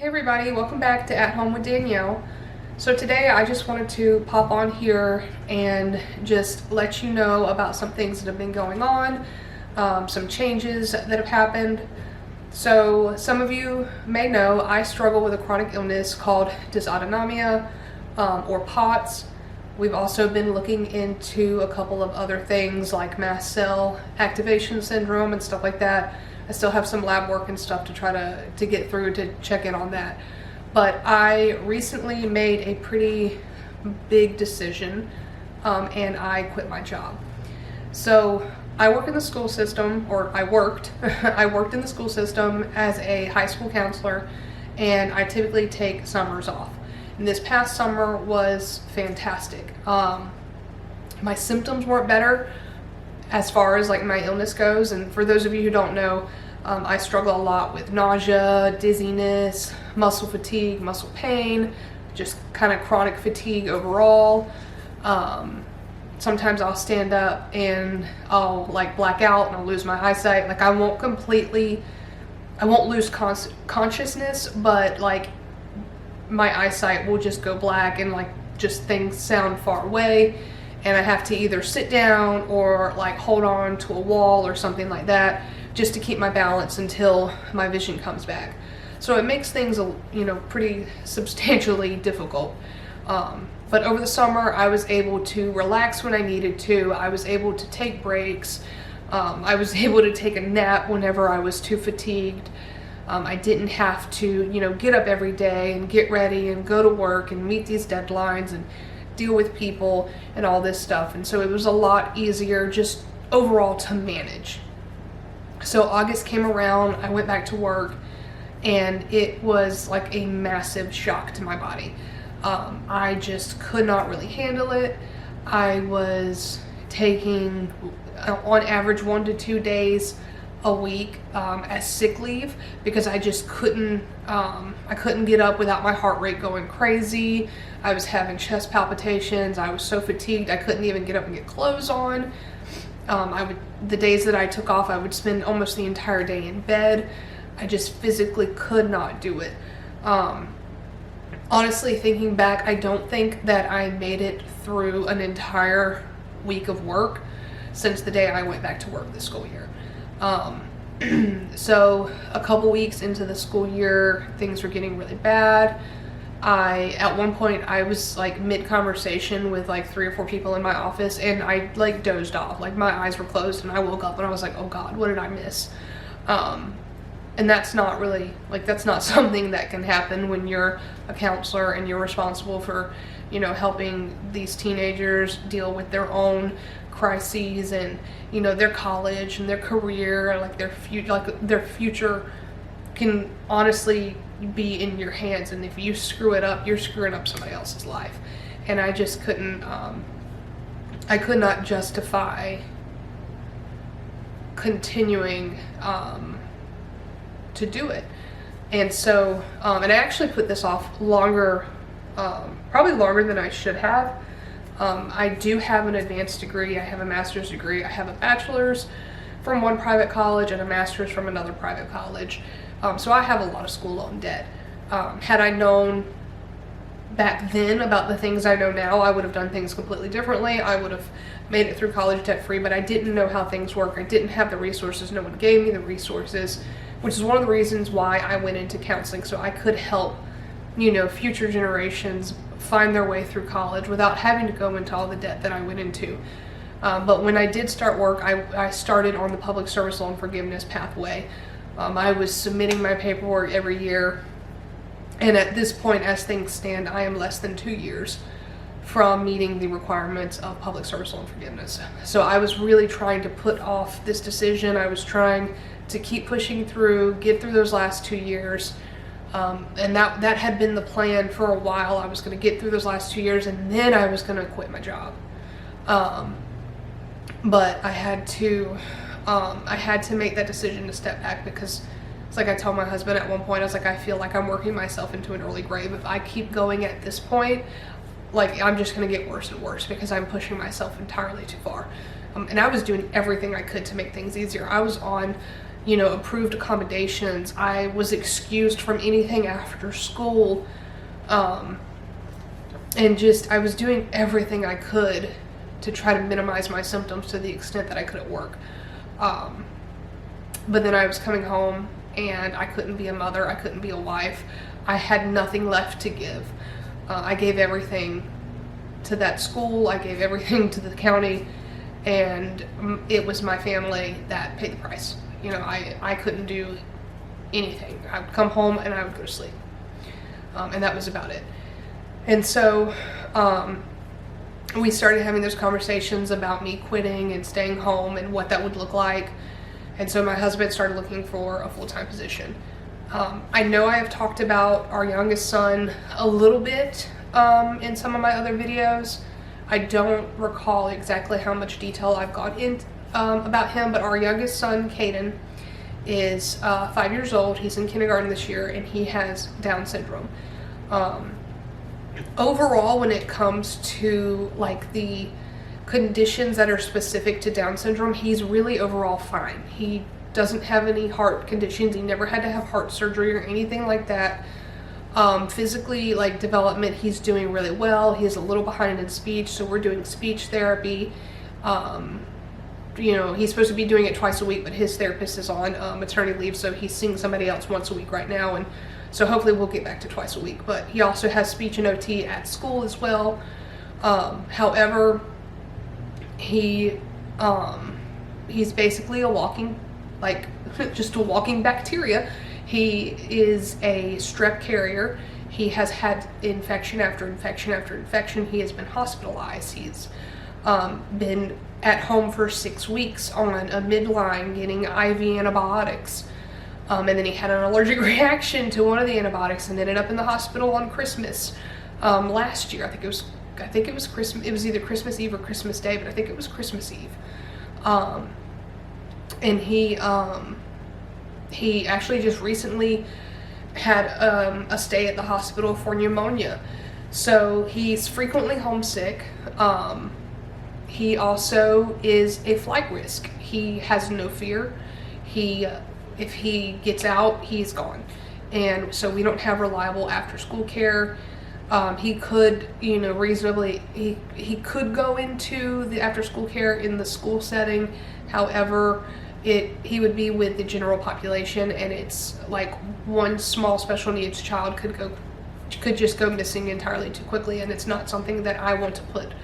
Hey everybody, welcome back to At Home with Danielle. So today I just wanted to pop on here and just let you know about some things that have been going on, some changes that have happened. So some of you may know I struggle with a chronic illness called dysautonomia or POTS. We've also been looking into a couple of other things like mast cell activation syndrome and stuff like that. I still have some lab work and stuff to try to get through to check in on that. But I recently made a pretty big decision and I quit my job. So I work in the school system, or I worked in the school system as a high school counselor, and I typically take summers off. And this past summer was fantastic. My symptoms weren't better as far as like my illness goes, and for those of you who don't know, I struggle a lot with nausea, dizziness, muscle fatigue, muscle pain, just kind of chronic fatigue overall. Sometimes I'll stand up and I'll like black out and I'll lose my eyesight. Like I won't lose consciousness, but like my eyesight will just go black and like just things sound far away. And I have to either sit down or like hold on to a wall or something like that just to keep my balance until my vision comes back. So it makes things, pretty substantially difficult. But over the summer, I was able to relax when I needed to. I was able to take breaks. I was able to take a nap whenever I was too fatigued. I didn't have to, get up every day and get ready and go to work and meet these deadlines and deal with people and all this stuff. And so it was a lot easier just overall to manage. So August came around, I went back to work, and it was like a massive shock to my body. I just could not really handle it. I was taking on average 1 to 2 days a week as sick leave because I just couldn't get up without my heart rate going crazy. I was having chest palpitations. I was so fatigued I couldn't even get up and get clothes on. The days that I took off, I would spend almost the entire day in bed. I just physically could not do it. Honestly, thinking back, I don't think that I made it through an entire week of work since the day I went back to work this school year. So a couple weeks into the school year, things were getting really bad. At one point, I was like mid-conversation with like 3 or 4 people in my office, and I like dozed off. Like my eyes were closed and I woke up and I was like, oh God, what did I miss? And that's not really, that's not something that can happen when you're a counselor and you're responsible for, helping these teenagers deal with their own crises and, their college and their career, like their future can honestly be in your hands. And if you screw it up, you're screwing up somebody else's life. And I just couldn't, I could not justify continuing, to do it. And so, and I actually put this off longer, probably longer than I should have. I do have an advanced degree. I have a master's degree. I have a bachelor's from one private college and a master's from another private college. So I have a lot of school loan debt. Had I known back then about the things I know now, I would have done things completely differently. I would have made it through college debt free, but I didn't know how things work. I didn't have the resources. No one gave me the resources, which is one of the reasons why I went into counseling, so I could help, future generations find their way through college without having to go into all the debt that I went into. But when I did start work, I started on the public service loan forgiveness pathway. I was submitting my paperwork every year, and at this point, as things stand, I am less than 2 years from meeting the requirements of public service loan forgiveness. So I was really trying to put off this decision. I was trying to keep pushing through, get through those last 2 years. And that had been the plan for a while. I was going to get through those last 2 years and then I was going to quit my job. But I had to make that decision to step back because it's like I told my husband at one point, I was like, I feel like I'm working myself into an early grave. If I keep going at this point, like I'm just going to get worse and worse because I'm pushing myself entirely too far. And I was doing everything I could to make things easier. I was on you know, approved accommodations. I was excused from anything after school. And just, I was doing everything I could to try to minimize my symptoms to the extent that I could at work. But then I was coming home and I couldn't be a mother, I couldn't be a wife. I had nothing left to give. I gave everything to that school, I gave everything to the county, and it was my family that paid the price. You know, I couldn't do anything. I would come home and I would go to sleep. And that was about it. And so we started having those conversations about me quitting and staying home and what that would look like. And so my husband started looking for a full-time position. I know I have talked about our youngest son a little bit in some of my other videos. I don't recall exactly how much detail I've got in about him, but our youngest son, Caden, is 5 years old. He's in kindergarten this year, and he has Down syndrome. Overall, when it comes to like the conditions that are specific to Down syndrome, he's really overall fine. He doesn't have any heart conditions. He never had to have heart surgery or anything like that. Physically, like development, he's doing really well. He's a little behind in speech, so we're doing speech therapy. You know, he's supposed to be doing it twice a week, but his therapist is on maternity leave, so he's seeing somebody else once a week right now, and so hopefully we'll get back to twice a week. But he also has speech and OT at school as well. However, he's basically a walking, like, just a walking bacteria. He is a strep carrier. He has had infection after infection after infection. He has been hospitalized. He's been at home for 6 weeks on a midline getting IV antibiotics. And then he had an allergic reaction to one of the antibiotics and ended up in the hospital on Christmas last year. I think it was Christmas. It was either Christmas Eve or Christmas Day, but I think it was Christmas Eve. And he actually just recently had a stay at the hospital for pneumonia. So he's frequently homesick. He also is a flight risk. He has no fear. If he gets out, he's gone. And so we don't have reliable after school care. He could, you know, reasonably, he could go into the after school care in the school setting. However, he would be with the general population, and it's like one small special needs child could just go missing entirely too quickly, and it's not something that I want to put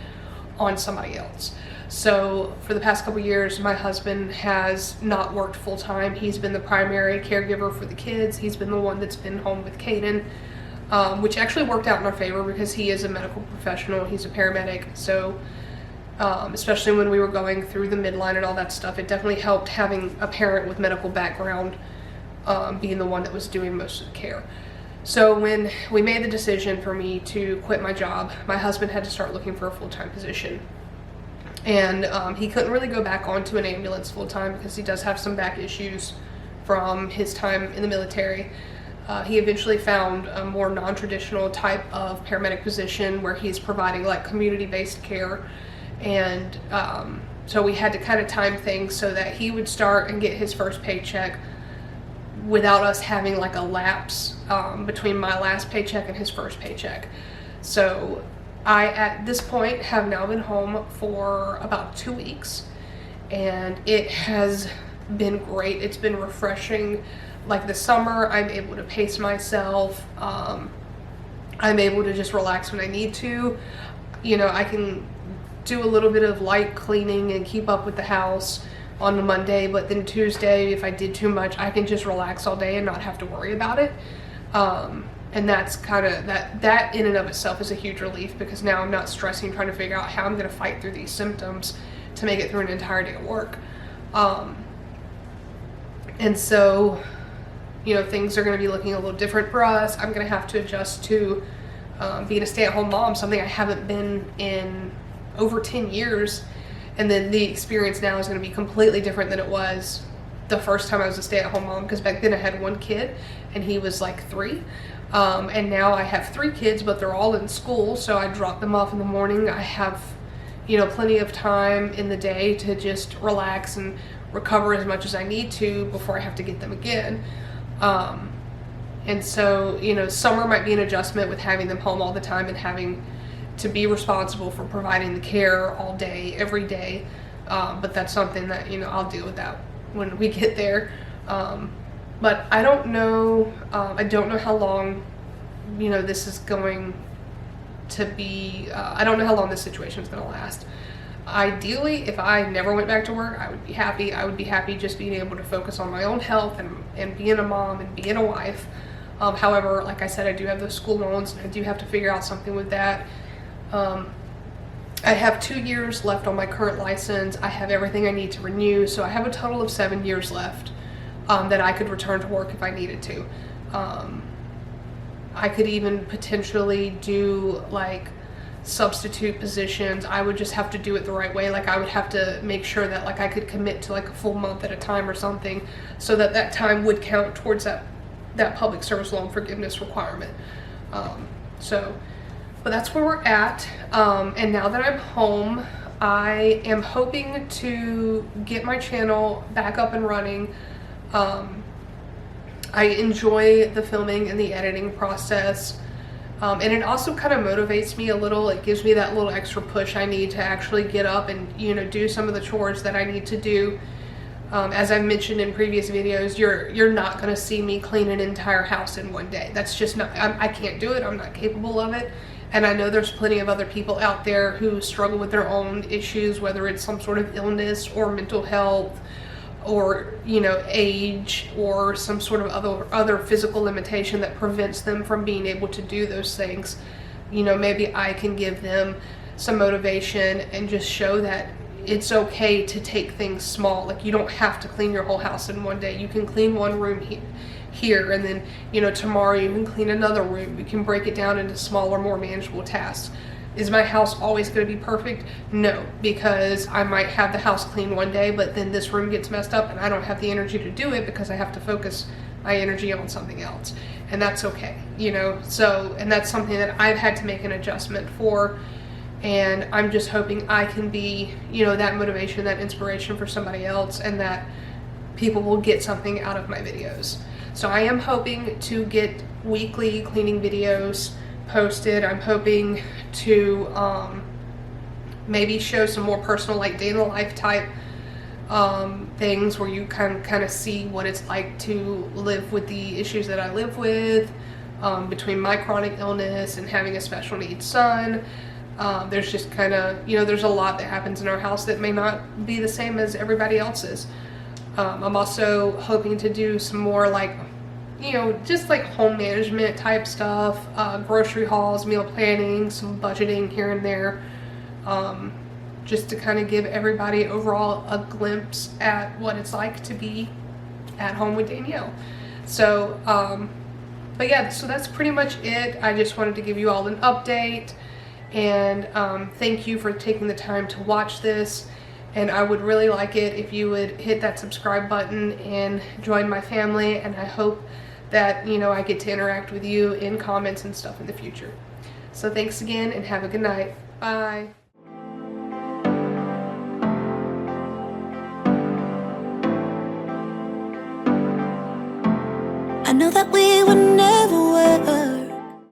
on somebody else. So for the past couple years, my husband has not worked full time. He's been the primary caregiver for the kids. He's been the one that's been home with Caden, which actually worked out in our favor because he is a medical professional. He's a paramedic. So especially when we were going through the midline and all that stuff, it definitely helped having a parent with medical background being the one that was doing most of the care. So when we made the decision for me to quit my job, my husband had to start looking for a full-time position. And he couldn't really go back onto an ambulance full-time because he does have some back issues from his time in the military. He eventually found a more non-traditional type of paramedic position where he's providing like community-based care. And so we had to kind of time things so that he would start and get his first paycheck without us having like a lapse between my last paycheck and his first paycheck. So I, at this point, have now been home for about 2 weeks, and it has been great. It's been refreshing. Like the summer, I'm able to pace myself. I'm able to just relax when I need to. You know, I can do a little bit of light cleaning and keep up with the house on a Monday, but then Tuesday, if I did too much, I can just relax all day and not have to worry about it. And that's kind of, that in and of itself is a huge relief, because now I'm not stressing trying to figure out how I'm going to fight through these symptoms to make it through an entire day of work. And so, you know, things are going to be looking a little different for us. I'm going to have to adjust to being a stay-at-home mom, something I haven't been in over 10 years. And then the experience now is going to be completely different than it was the first time I was a stay-at-home mom, because back then I had one kid and he was like 3. And now I have 3 kids, but they're all in school, so I drop them off in the morning. I have, you know, plenty of time in the day to just relax and recover as much as I need to before I have to get them again. And so, you know, summer might be an adjustment with having them home all the time and having to be responsible for providing the care all day, every day. But that's something that, you know, I'll deal with that when we get there. But I don't know how long, you know, this is going to be, I don't know how long this situation is going to last. Ideally, if I never went back to work, I would be happy. I would be happy just being able to focus on my own health and being a mom and being a wife. However, like I said, I do have those school loans, and I do have to figure out something with that. I have 2 years left on my current license. I have everything I need to renew, so I have a total of 7 years left that I could return to work if I needed to. I could even potentially do like substitute positions. I would just have to do it the right way. Like I would have to make sure that like I could commit to like a full month at a time or something, so that that time would count towards that public service loan forgiveness requirement. But that's where we're at. And now that I'm home, I am hoping to get my channel back up and running. I enjoy the filming and the editing process. And it also kind of motivates me a little. It gives me that little extra push I need to actually get up and, you know, do some of the chores that I need to do. As I've mentioned in previous videos, you're not going to see me clean an entire house in one day. That's just not, I can't do it. I'm not capable of it. And I know there's plenty of other people out there who struggle with their own issues, whether it's some sort of illness or mental health, or, you know, age, or some sort of other physical limitation that prevents them from being able to do those things. You know, maybe I can give them some motivation and just show that it's okay to take things small. Like, you don't have to clean your whole house in one day. You can clean one room here, and then, you know, tomorrow you can clean another room. You can break it down into smaller, more manageable tasks. Is my house always going to be perfect? No, because I might have the house clean one day, but then this room gets messed up and I don't have the energy to do it because I have to focus my energy on something else. And that's okay, you know? So, and that's something that I've had to make an adjustment for. And I'm just hoping I can be, you know, that motivation, that inspiration for somebody else, and that people will get something out of my videos. So I am hoping to get weekly cleaning videos posted. I'm hoping to maybe show some more personal, like day in the life type things where you can kind of see what it's like to live with the issues that I live with, between my chronic illness and having a special needs son. There's just kind of, you know, there's a lot that happens in our house that may not be the same as everybody else's. I'm also hoping to do some more, like, you know, just like home management type stuff, grocery hauls, meal planning, some budgeting here and there, just to kind of give everybody overall a glimpse at what it's like to be at home with Danielle. So, but yeah, so that's pretty much it. I just wanted to give you all an update, and thank you for taking the time to watch this. And I would really like it if you would hit that subscribe button and join my family, and I hope that, you know, I get to interact with you in comments and stuff in the future. So thanks again, and have a good night. Bye.